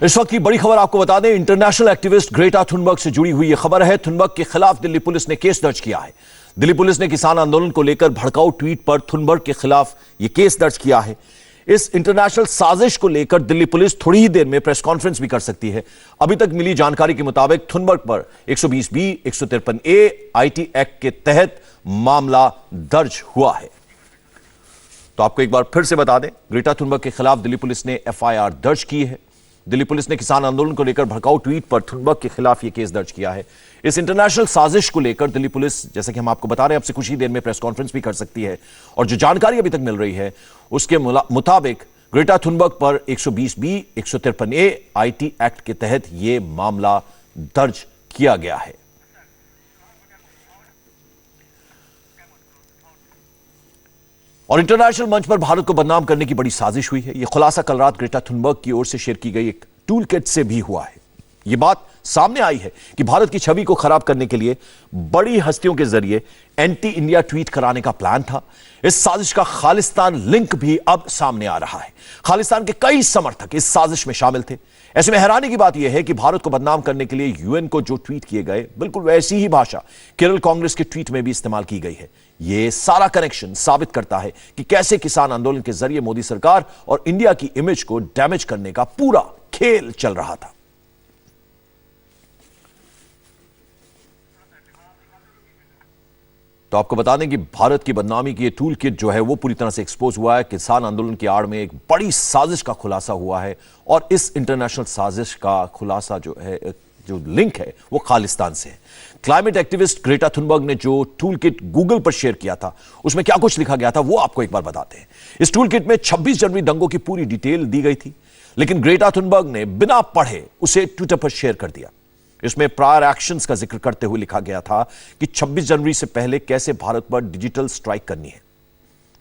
इस वक्त की बड़ी खबर आपको बता दें, इंटरनेशनल एक्टिविस्ट ग्रेटा थुनबर्ग से जुड़ी हुई यह खबर है। थुनबर्ग के खिलाफ दिल्ली पुलिस ने केस दर्ज किया है। दिल्ली पुलिस ने किसान आंदोलन को लेकर भड़काऊ ट्वीट पर थुनबर्ग के खिलाफ यह केस दर्ज किया है। इस इंटरनेशनल साजिश को लेकर दिल्ली पुलिस थोड़ी ही देर में प्रेस कॉन्फ्रेंस भी कर सकती है। अभी तक मिली जानकारी के मुताबिक थुनबर्ग पर 120B, 153A आईटी एक्ट के तहत मामला दर्ज हुआ है। तो आपको एक बार फिर से बता दें, ग्रेटा थुनबर्ग के खिलाफ दिल्ली पुलिस ने FIR दर्ज की है। दिल्ली पुलिस ने किसान आंदोलन को लेकर भड़काऊ ट्वीट पर थुनबर्ग के खिलाफ यह केस दर्ज किया है। इस इंटरनेशनल साजिश को लेकर दिल्ली पुलिस, जैसा कि हम आपको बता रहे हैं, अब से कुछ ही देर में प्रेस कॉन्फ्रेंस भी कर सकती है। और जो जानकारी अभी तक मिल रही है उसके मुताबिक ग्रेटा थुनबर्ग पर 120B, 153A आईटी एक्ट के तहत यह मामला दर्ज किया गया है। और इंटरनेशनल मंच पर भारत को बदनाम करने की बड़ी साजिश हुई है। यह खुलासा कल रात ग्रेटा थुनबर्ग की ओर से शेयर की गई एक टूल किट से भी हुआ है। यह बात सामने आई है कि भारत की छवि को खराब करने के लिए बड़ी हस्तियों के जरिए एंटी इंडिया ट्वीट कराने का प्लान था। इस साजिश का खालिस्तान लिंक भी अब सामने आ रहा है। खालिस्तान के कई समर्थक इस साजिश में शामिल थे। ऐसे में हैरानी की बात यह है कि भारत को बदनाम करने के लिए UN को जो ट्वीट किए गए, बिल्कुल वैसी ही भाषा केरल कांग्रेस के ट्वीट में भी इस्तेमाल की गई है। यह सारा कनेक्शन साबित करता है कि कैसे किसान आंदोलन के जरिए मोदी सरकार और इंडिया की इमेज को डैमेज करने का पूरा खेल चल रहा था। तो आपको बता दें कि भारत की बदनामी की ये टूल किट जो है वो पूरी तरह से एक्सपोज हुआ है। किसान आंदोलन की आड़ में एक बड़ी साजिश का खुलासा हुआ है और इस इंटरनेशनल साजिश का खुलासा जो है, जो लिंक है, वो खालिस्तान से है। क्लाइमेट एक्टिविस्ट ग्रेटा थुनबर्ग ने जो टूल किट गूगल पर शेयर किया था उसमें क्या कुछ लिखा गया था वो आपको एक बार बताते हैं। इस टूल किट में 26 जनवरी दंगों की पूरी डिटेल दी गई थी, लेकिन ग्रेटा थुनबर्ग ने बिना पढ़े उसे ट्विटर पर शेयर कर दिया। इसमें प्रायर एक्शंस का जिक्र करते हुए लिखा गया था कि 26 जनवरी से पहले कैसे भारत पर डिजिटल स्ट्राइक करनी है।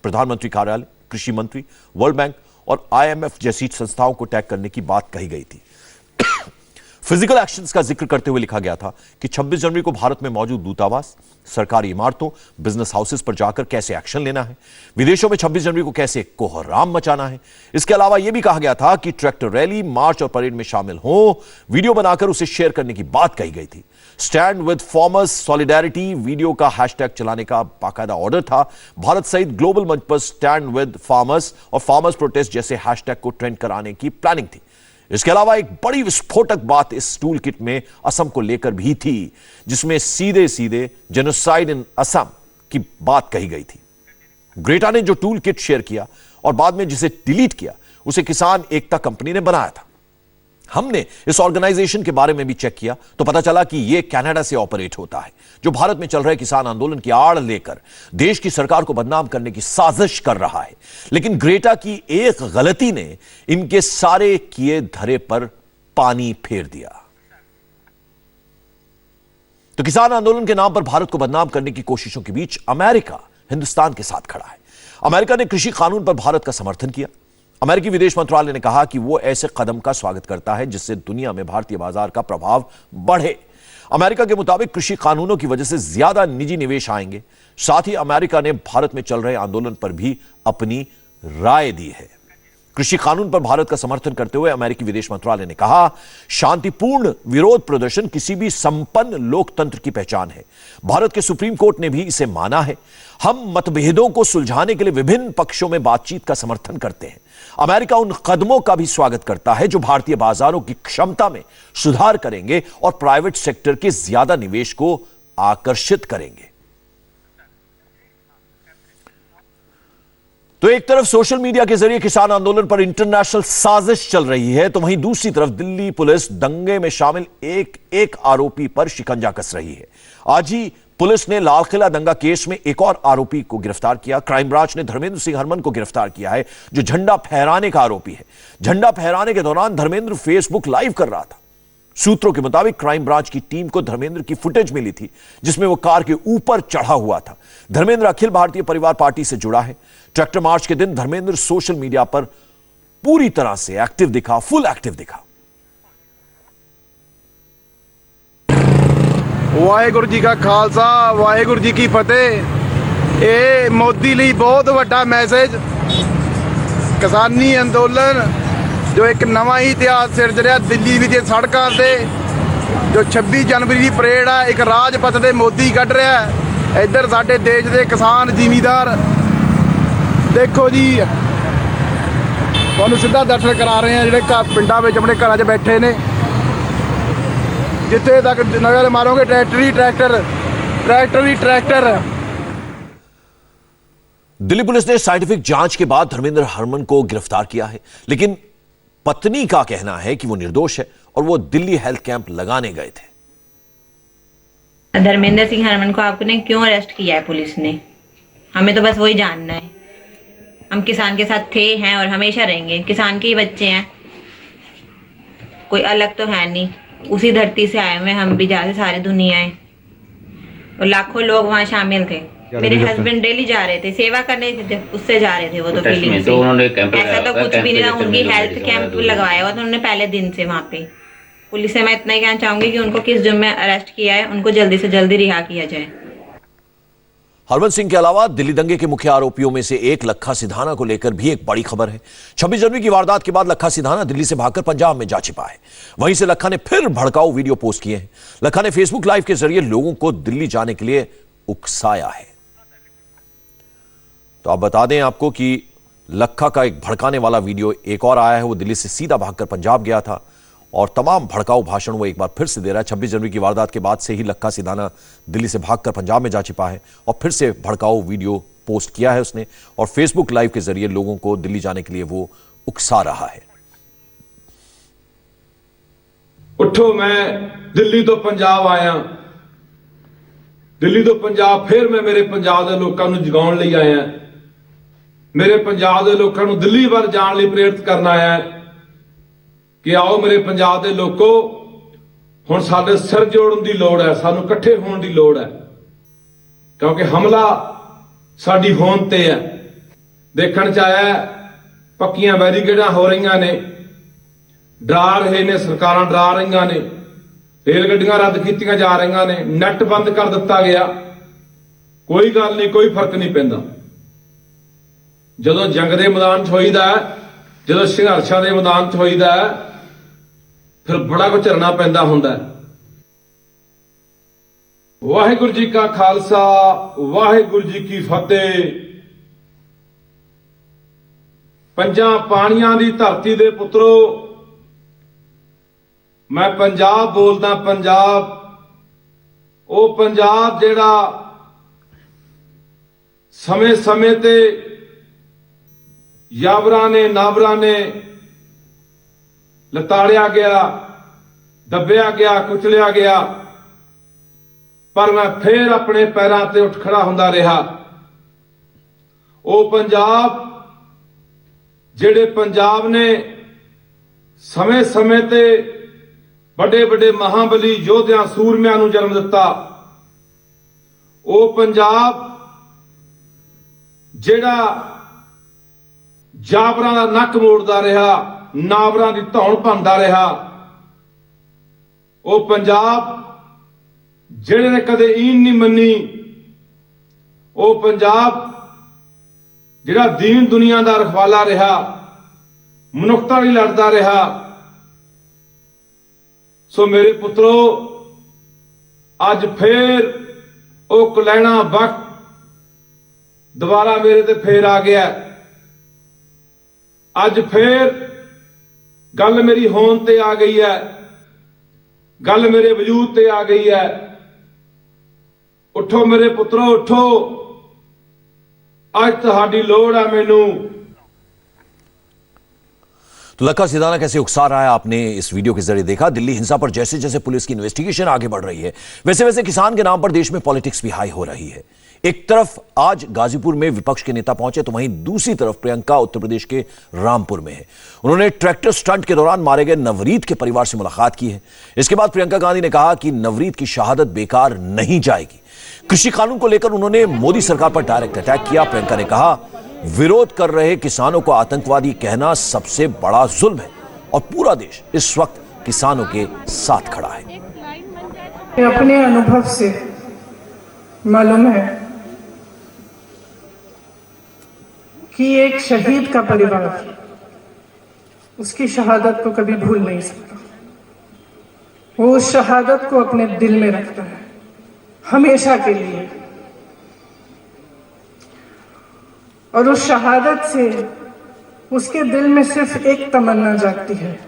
प्रधानमंत्री कार्यालय, कृषि मंत्री, वर्ल्ड बैंक और IMF जैसी संस्थाओं को टैग करने की बात कही गई थी। फिजिकल एक्शंस का जिक्र करते हुए लिखा गया था कि 26 जनवरी को भारत में मौजूद दूतावास, सरकारी इमारतों, बिजनेस हाउसेस पर जाकर कैसे एक्शन लेना है। विदेशों में 26 जनवरी को कैसे कोहराम मचाना है। इसके अलावा यह भी कहा गया था कि ट्रैक्टर रैली, मार्च और परेड में शामिल हो, वीडियो बनाकर उसे शेयर करने की बात कही गई थी। Stand with farmers solidarity video का हैशटैग चलाने का बाकायदा ऑर्डर था। भारत सहित ग्लोबल मंच पर स्टैंड विद फार्मर्स और फार्मर्स प्रोटेस्ट जैसे हैशटैग को ट्रेंड कराने की प्लानिंग थी। इसके अलावा एक बड़ी विस्फोटक बात इस टूल किट में असम को लेकर भी थी, जिसमें सीधे सीधे जेनोसाइड इन असम की बात कही गई थी। ग्रेटा ने जो टूल किट शेयर किया और बाद में जिसे डिलीट किया, उसे किसान एकता कंपनी ने बनाया था। हमने इस ऑर्गेनाइजेशन के बारे में भी चेक किया तो पता चला कि यह कनाडा से ऑपरेट होता है, जो भारत में चल रहे किसान आंदोलन की आड़ लेकर देश की सरकार को बदनाम करने की साजिश कर रहा है। लेकिन ग्रेटा की एक गलती ने इनके सारे किए धरे पर पानी फेर दिया। तो किसान आंदोलन के नाम पर भारत को बदनाम करने की कोशिशों के बीच अमेरिका हिंदुस्तान के साथ खड़ा है। अमेरिका ने कृषि कानून पर भारत का समर्थन किया। अमेरिकी विदेश मंत्रालय ने कहा कि वो ऐसे कदम का स्वागत करता है जिससे दुनिया में भारतीय बाजार का प्रभाव बढ़े। अमेरिका के मुताबिक कृषि कानूनों की वजह से ज्यादा निजी निवेश आएंगे। साथ ही अमेरिका ने भारत में चल रहे आंदोलन पर भी अपनी राय दी है। कृषि कानून पर भारत का समर्थन करते हुए अमेरिकी विदेश मंत्रालय ने कहा, शांतिपूर्ण विरोध प्रदर्शन किसी भी संपन्न लोकतंत्र की पहचान है। भारत के सुप्रीम कोर्ट ने भी इसे माना है। हम मतभेदों को सुलझाने के लिए विभिन्न पक्षों में बातचीत का समर्थन करते हैं। अमेरिका उन कदमों का भी स्वागत करता है जो भारतीय बाजारों की क्षमता में सुधार करेंगे और प्राइवेट सेक्टर के ज्यादा निवेश को आकर्षित करेंगे। तो एक तरफ सोशल मीडिया के जरिए किसान आंदोलन पर इंटरनेशनल साजिश चल रही है, तो वहीं दूसरी तरफ दिल्ली पुलिस दंगे में शामिल एक आरोपी पर शिकंजा कस रही है। आज ही पुलिस ने लाल किला दंगा केस में एक और आरोपी को गिरफ्तार किया। क्राइम ब्रांच ने धर्मेंद्र सिंह हरमन को गिरफ्तार किया है, जो झंडा फहराने का आरोपी है। झंडा फहराने के दौरान धर्मेंद्र फेसबुक लाइव कर रहा था। सूत्रों के मुताबिक क्राइम ब्रांच की टीम को धर्मेंद्र की फुटेज मिली थी, जिसमें वो कार के ऊपर चढ़ा हुआ था। धर्मेंद्र अखिल भारतीय परिवार पार्टी से जुड़ा है। ट्रैक्टर मार्च के दिन धर्मेंद्र सोशल मीडिया पर पूरी तरह से एक्टिव दिखा, फुल एक्टिव दिखा। वाहेगुरु जी का खालसा, वाहेगुरु जी की फतेह। ये मोदी ਲਈ बहुत ਵੱਡਾ मैसेज। किसानी अंदोलन जो एक नवा ही इतिहास सिरज रहा दिल्ली दी सड़कों से। जो 26 जनवरी की परेड है एक राजपथ से मोदी कढ़ रहा है। इधर साडे देश के किसान जिमीदार देखो जी तुहानूं सीधा दर्शन करा रहे हैं, जिहड़े घर पिंडां विच अपने घरां 'च बैठे ने। जिथे तक नज़र मारोगे ट्रैक्टर ही ट्रैक्टर, ट्रैक्टर ही ट्रैक्टर। दिल्ली पुलिस ने साइंटिफिक जांच के बाद धर्मेंद्र हरमन को गिरफ्तार किया है, लेकिन पत्नी का कहना है कि वो निर्दोष है और वो दिल्ली हेल्थ कैंप लगाने गए थे। धर्मेंद्र सिंह हरमन को आपने क्यों अरेस्ट किया है पुलिस ने? हमें तो बस वही जानना है। हम किसान के साथ थे, हैं और हमेशा रहेंगे। किसान के ही बच्चे हैं, कोई अलग तो है नहीं। उसी धरती से आए हुए हम भी, जहाँ से सारी दुनिया है। और लाखों लोग वहाँ शामिल थे। मेरे हस्बैंड डेली जा रहे थे, सेवा करने थे, उससे जा रहे थे वो तो फीलिंग से। ऐसा तो कुछ भी नहीं था। उनकी हेल्थ कैंप लगवाया हुआ था उन्होंने पहले दिन से वहाँ पे। पुलिस से मैं इतना ही कहना चाहूंगी कि उनको किस जुर्म में अरेस्ट किया है, उनको जल्दी से जल्दी रिहा किया जाए। हरवंत सिंह के अलावा दिल्ली दंगे के मुख्य आरोपियों में से एक लखा सिधाना को लेकर भी एक बड़ी खबर है। 26 जनवरी की वारदात के बाद लखा सिधाना दिल्ली से भागकर पंजाब में जा छिपा है। वहीं से लखा ने फिर भड़काऊ वीडियो पोस्ट किए हैं। लखा ने फेसबुक लाइव के जरिए लोगों को दिल्ली जाने के लिए उकसाया है। तो आप बता दें आपको कि लखा का एक भड़काने वाला वीडियो एक और आया है। वो दिल्ली से सीधा भागकर पंजाब गया था और तमाम भड़काऊ भाषण वो एक बार फिर से दे रहा है। 26 जनवरी की वारदात के बाद से ही लखा सिधाना दिल्ली से भागकर पंजाब में जा छिपा है और फिर से भड़काऊ वीडियो पोस्ट किया है उसने और फेसबुक लाइव के जरिए लोगों को दिल्ली जाने के लिए वो उकसा रहा है। उठो, मैं दिल्ली तो पंजाब आया, दिल्ली तो पंजाब, फिर मैं मेरे पंजाब के लोगों को जगाउण लई आया। मेरे पंजाब के लोगों को दिल्ली वल जाण लई प्रेरित करना आया कि आओ मेरे पंजाब के लोगों, हुण साडे सिर जोड़न की लोड़ है, सानू इकट्ठे होने की लोड़ है, क्योंकि हमला साडी होंद ते है। देखण च आया पक्कियां बैरीकेडां हो रही ने, डरा रहे ने, सरकारां डरा रही ने, रेल गड्डियां रद्द कीतियां जा रही ने, नैट बंद कर दिता गया। कोई गल नहीं, कोई फर्क नहीं पैंदा। जदों जंग के मैदान च होईदा है, जदों संघर्षां के मैदान च होईदा है, फिर बड़ा कुछ झरना पैंदा हुंदा है। वाहिगुरू जी का खालसा, वाहिगुरू जी की फतेह। पंजां पाणियां दी धरती दे पुत्रो, मैं पंजाब बोलदा। पंजाब ओ पंजाब जेड़ा समय समय ते यावरां ने नावरां ने लताड़िया गया, दबिया गया, कुचलिया गया, पर मैं फिर अपने पैरों ते उठ खड़ा हुंदा रहा। ओ पंजाब जेड़े पंजाब ने समय समय ते बड़े बड़े महाबली योद्धियां सूरमियां नूं जन्म दिता। ओ पंजाब जेड़ा जाबरां दा नक मोड़दा रहा, नावरां दी धौण भंदा रहा। ओ पंजाब जेड़े ने कदे ईन नहीं मन्नी। ओ पंजाब जेड़ा दीन दुनिया दा रखवाला रहा, मनुखता लई लड़दा रहा। सो मेरे पुत्रो, अज फिर ओ कलैणा वक्त दोबारा मेरे ते फिर आ गया। अज फिर गल मेरी होंद ते आ गई है, गल मेरे वजूद ते आ गई है। उठो मेरे पुत्रो, उठो, अज तुहाडी लोड़ है मैनू। तो लखा सिधाना कैसे उकसा रहा है आपने इस वीडियो के जरिए देखा। दिल्ली हिंसा पर जैसे जैसे पुलिस की इन्वेस्टिगेशन आगे बढ़ रही है, वैसे वैसे किसान के नाम पर देश में पॉलिटिक्स भी हाई हो रही है। एक तरफ आज गाजीपुर में विपक्ष के नेता पहुंचे तो वहीं दूसरी तरफ प्रियंका उत्तर प्रदेश के रामपुर में है। उन्होंने ट्रैक्टर स्टंट के दौरान मारे गए नवरीत के परिवार से मुलाकात की है। इसके बाद प्रियंका गांधी ने कहा कि नवरीत की शहादत बेकार नहीं जाएगी। कृषि कानून को लेकर उन्होंने मोदी सरकार पर डायरेक्ट अटैक किया। प्रियंका ने कहा, विरोध कर रहे किसानों को आतंकवादी कहना सबसे बड़ा जुल्म है और पूरा देश इस वक्त किसानों के साथ खड़ा है। अपने अनुभव से मालूम है कि एक शहीद का परिवार उसकी शहादत को कभी भूल नहीं सकता। वो उस शहादत को अपने दिल में रखता है हमेशा के लिए, और उस शहादत से उसके दिल में सिर्फ एक तमन्ना जागती है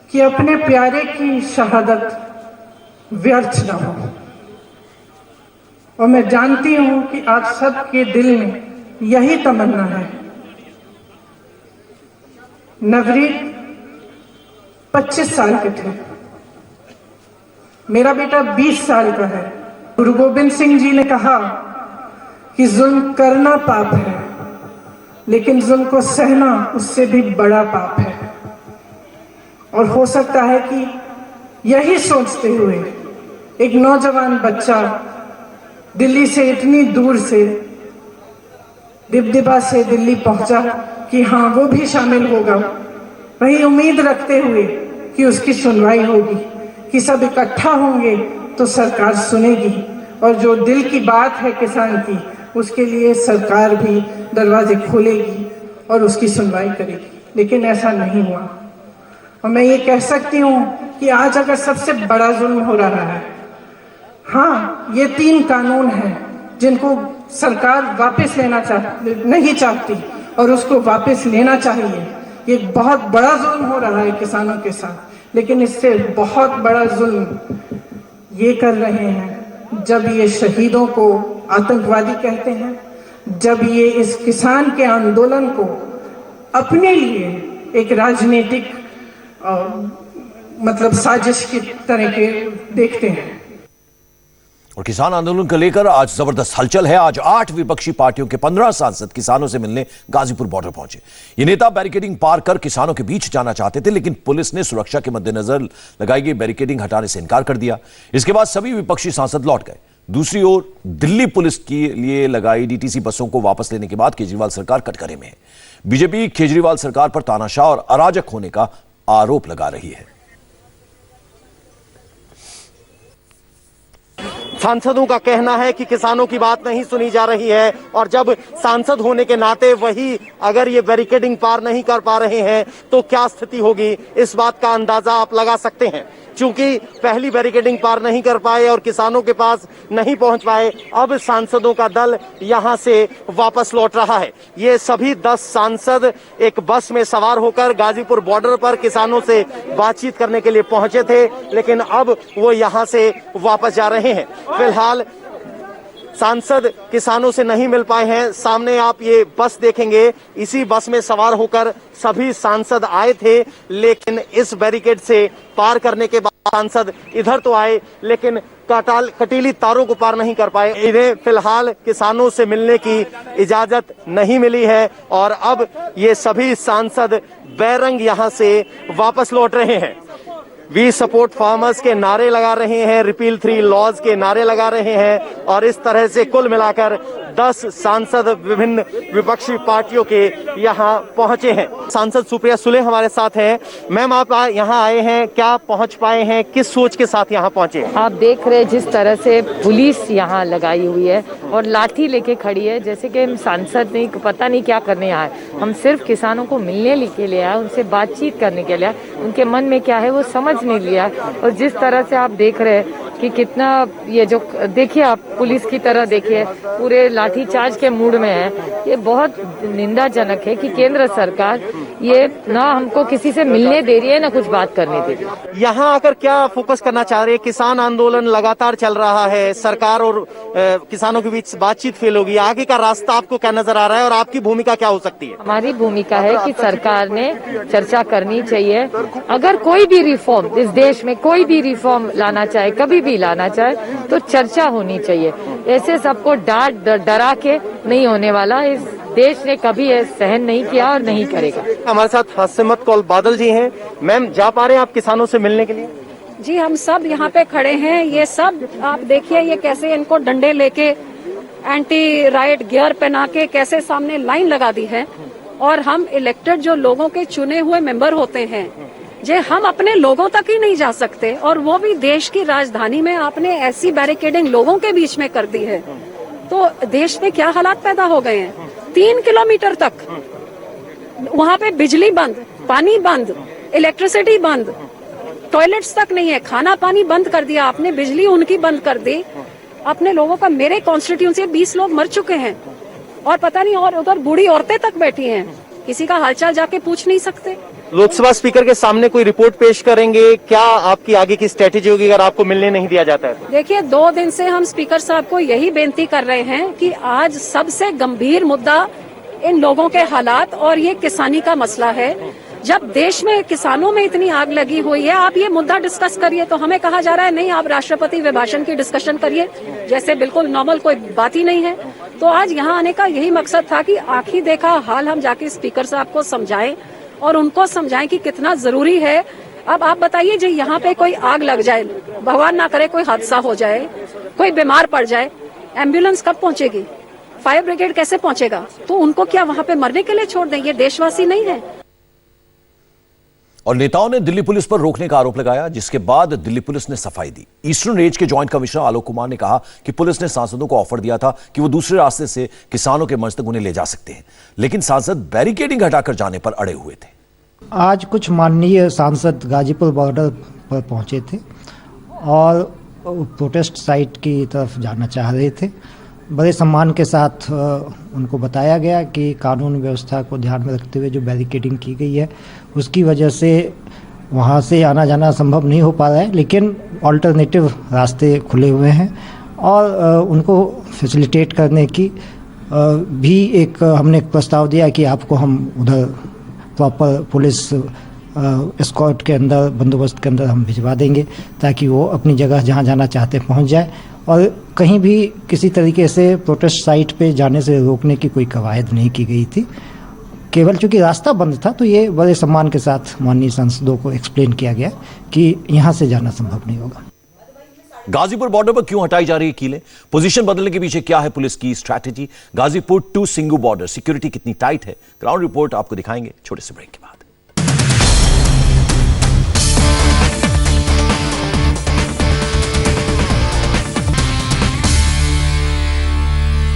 कि अपने प्यारे की शहादत व्यर्थ न हो। और मैं जानती हूं कि आप सबके दिल में यही तमन्ना है। नवरीत 25 साल के थे, मेरा बेटा 20 साल का है। गुरु गोबिंद सिंह जी ने कहा कि जुल्म करना पाप है, लेकिन जुल्म को सहना उससे भी बड़ा पाप है। और हो सकता है कि यही सोचते हुए एक नौजवान बच्चा दिल्ली से इतनी दूर से डिबडिबा से दिल्ली पहुंचा कि हाँ वो भी शामिल होगा, वही उम्मीद रखते हुए कि उसकी सुनवाई होगी, कि सब इकट्ठा होंगे तो सरकार सुनेगी, और जो दिल की बात है किसान की उसके लिए सरकार भी दरवाजे खोलेगी और उसकी सुनवाई करेगी। लेकिन ऐसा नहीं हुआ। और मैं ये कह सकती हूँ कि आज अगर सबसे बड़ा जुल्म हो रहा है, हाँ ये 3 कानून हैं जिनको सरकार वापस लेना नहीं चाहती और उसको वापस लेना चाहिए। ये बहुत बड़ा जुल्म हो रहा है किसानों के साथ, लेकिन इससे बहुत बड़ा जुल्म ये कर रहे हैं जब ये शहीदों को आतंकवादी कहते हैं, जब ये इस किसान के आंदोलन को अपने लिए एक राजनीतिक मतलब साजिश की तरह के देखते हैं। और किसान आंदोलन को लेकर आज जबरदस्त हलचल है। आज 8 विपक्षी पार्टियों के 15 सांसद किसानों से मिलने गाजीपुर बॉर्डर पहुंचे। ये नेता बैरिकेडिंग पार कर किसानों के बीच जाना चाहते थे, लेकिन पुलिस ने सुरक्षा के मद्देनजर लगाई गई बैरिकेडिंग हटाने से इनकार कर दिया। इसके बाद सभी विपक्षी सांसद लौट गए। दूसरी ओर दिल्ली पुलिस के लिए लगाई डीटीसी बसों को वापस लेने के बाद केजरीवाल सरकार कटघरे में है। बीजेपी केजरीवाल सरकार पर तानाशाह और अराजक होने का आरोप लगा रही है। सांसदों का कहना है कि किसानों की बात नहीं सुनी जा रही है, और जब सांसद होने के नाते वही अगर ये बैरिकेडिंग पार नहीं कर पा रहे हैं तो क्या स्थिति होगी, इस बात का अंदाजा आप लगा सकते हैं। चूंकि पहली बैरिकेडिंग पार नहीं कर पाए और किसानों के पास नहीं पहुंच पाए, अब सांसदों का दल यहां से वापस लौट रहा है। ये सभी 10 सांसद एक बस में सवार होकर गाजीपुर बॉर्डर पर किसानों से बातचीत करने के लिए पहुंचे थे, लेकिन अब वो यहां से वापस जा रहे हैं। फिलहाल सांसद किसानों से नहीं मिल पाए हैं। सामने आप ये बस देखेंगे, इसी बस में सवार होकर सभी सांसद आए थे, लेकिन इस बैरिकेड से पार करने के बाद सांसद इधर तो आए, लेकिन कटीली तारों को पार नहीं कर पाए। इन्हें फिलहाल किसानों से मिलने की इजाजत नहीं मिली है, और अब ये सभी सांसद बैरंग यहां से वापस लौट रहे हैं। वी सपोर्ट फार्मर्स के नारे लगा रहे हैं, रिपील 3 लॉज के नारे लगा रहे हैं, और इस तरह से कुल मिलाकर 10 सांसद विभिन्न विपक्षी पार्टियों के यहाँ पहुंचे हैं। सांसद सुप्रिया सुले हमारे साथ हैं। मैम, आप यहाँ आए हैं, क्या पहुंच पाए हैं, किस सोच के साथ यहाँ पहुंचे? आप देख रहे हैं जिस तरह से पुलिस यहाँ लगाई हुई है और लाठी लेके खड़ी है, जैसे कि हम सांसद नहीं, पता नहीं क्या करने आए। हम सिर्फ किसानों को मिलने के लिए आए, उनसे बातचीत करने के लिए, उनके मन में क्या है वो समझ नहीं लिया। और जिस तरह से आप देख रहे हैं कि कितना ये जो देखिए आप पुलिस की तरह देखिए पूरे लाठीचार्ज के मूड में है, ये बहुत निंदाजनक है कि केंद्र सरकार ये ना हमको किसी से मिलने दे रही है ना कुछ बात करने दे रही है। यहाँ आकर क्या फोकस करना चाह रहे हैं? किसान आंदोलन लगातार चल रहा है, सरकार और किसानों के बीच बातचीत फेल होगी, आगे का रास्ता आपको क्या नजर आ रहा है और आपकी भूमिका क्या हो सकती है? हमारी भूमिका है कि सरकार ने चर्चा करनी चाहिए। अगर कोई भी रिफॉर्म इस देश में, कोई भी रिफॉर्म लाना चाहे, कभी भी लाना चाहे, तो चर्चा होनी चाहिए। ऐसे सबको डांट डरा के नहीं होने वाला। इस देश ने कभी सहन नहीं किया और नहीं करेगा। हमारे साथ हसमत कौल बादल जी हैं। मैम, जा पा रहे हैं आप किसानों से मिलने के लिए? जी, हम सब यहाँ पे खड़े हैं। ये सब आप देखिए, ये कैसे इनको डंडे लेके एंटी राइट गियर पहना के कैसे सामने लाइन लगा दी है। और हम इलेक्टेड जो लोगों के चुने हुए मेंबर होते हैं, जे हम अपने लोगों तक ही नहीं जा सकते, और वो भी देश की राजधानी में आपने ऐसी बैरिकेडिंग लोगों के बीच में कर दी है, तो देश में क्या हालात पैदा हो गए हैं। 3 किलोमीटर तक वहां पे बिजली बंद, पानी बंद, इलेक्ट्रिसिटी बंद, टॉयलेट्स तक नहीं है, खाना पानी बंद कर दिया आपने, बिजली उनकी बंद कर दी। अपने लोगों का, मेरे कॉन्स्टिट्यूंसी 20 लोग मर चुके हैं और पता नहीं, और उधर बूढ़ी औरतें तक बैठी हैं, किसी का हालचाल जाके पूछ नहीं सकते। लोकसभा स्पीकर के सामने कोई रिपोर्ट पेश करेंगे? क्या आपकी आगे की स्ट्रेटेजी होगी अगर आपको मिलने नहीं दिया जाता है? देखिए, 2 दिन से हम स्पीकर साहब को यही बेनती कर रहे हैं कि आज सबसे गंभीर मुद्दा इन लोगों के हालात और ये किसानी का मसला है। जब देश में किसानों में इतनी आग लगी हुई है, आप ये मुद्दा डिस्कस करिए, तो हमें कहा जा रहा है नहीं, आप राष्ट्रपति अभिभाषण की डिस्कशन करिए, जैसे बिल्कुल नॉर्मल कोई बात ही नहीं है। तो आज यहाँ आने का यही मकसद था कि आंखी देखा हाल हम जाके स्पीकर साहब को समझाएं और उनको समझाएं कि कितना जरूरी है। अब आप बताइए, जो यहाँ पे कोई आग लग जाए, भगवान ना करे कोई हादसा हो जाए, कोई बीमार पड़ जाए, एम्बुलेंस कब पहुंचेगी? फायर ब्रिगेड कैसे पहुंचेगा? तो उनको क्या वहां पे मरने के लिए छोड़ दें? ये देशवासी नहीं है। और नेताओं ने दिल्ली पुलिस पर रोकने का आरोप लगाया, जिसके बाद दिल्ली पुलिस ने सफाई दी। ईस्टर्न रेंज के जॉइंट कमिश्नर आलोक कुमार ने कहा कि पुलिस ने सांसदों को ऑफर दिया था कि वो दूसरे रास्ते से किसानों के मंच तक उन्हें ले जा सकते हैं, लेकिन सांसद बैरिकेडिंग हटाकर जाने पर अड़े हुए थे। आज कुछ माननीय सांसद गाजीपुर बॉर्डर पर पहुंचे थे और प्रोटेस्ट साइट की तरफ जाना चाह रहे थे। बड़े सम्मान के साथ उनको बताया गया कि कानून व्यवस्था को ध्यान में रखते हुए जो बैरिकेडिंग की गई है उसकी वजह से वहाँ से आना जाना संभव नहीं हो पा रहा है, लेकिन ऑल्टरनेटिव रास्ते खुले हुए हैं और उनको फैसिलिटेट करने की भी एक हमने एक प्रस्ताव दिया कि आपको हम उधर प्रॉपर पुलिस एस्कॉर्ट के अंदर, बंदोबस्त के अंदर हम भिजवा देंगे ताकि वो अपनी जगह जहाँ जाना चाहते पहुँच जाए और कहीं भी किसी तरीके से प्रोटेस्ट साइट पे जाने से रोकने की कोई कवायद नहीं की गई थी। केवल चूंकि रास्ता बंद था तो ये बड़े सम्मान के साथ माननीय सांसदों को एक्सप्लेन किया गया कि यहाँ से जाना संभव नहीं होगा। गाजीपुर बॉर्डर पर क्यों हटाई जा रही है कीलें? पोजीशन बदलने के पीछे क्या है पुलिस की strategy? Ghazipur to Singhu border security कितनी टाइट है? ग्राउंड रिपोर्ट आपको दिखाएंगे छोटे से ब्रेक के बाद।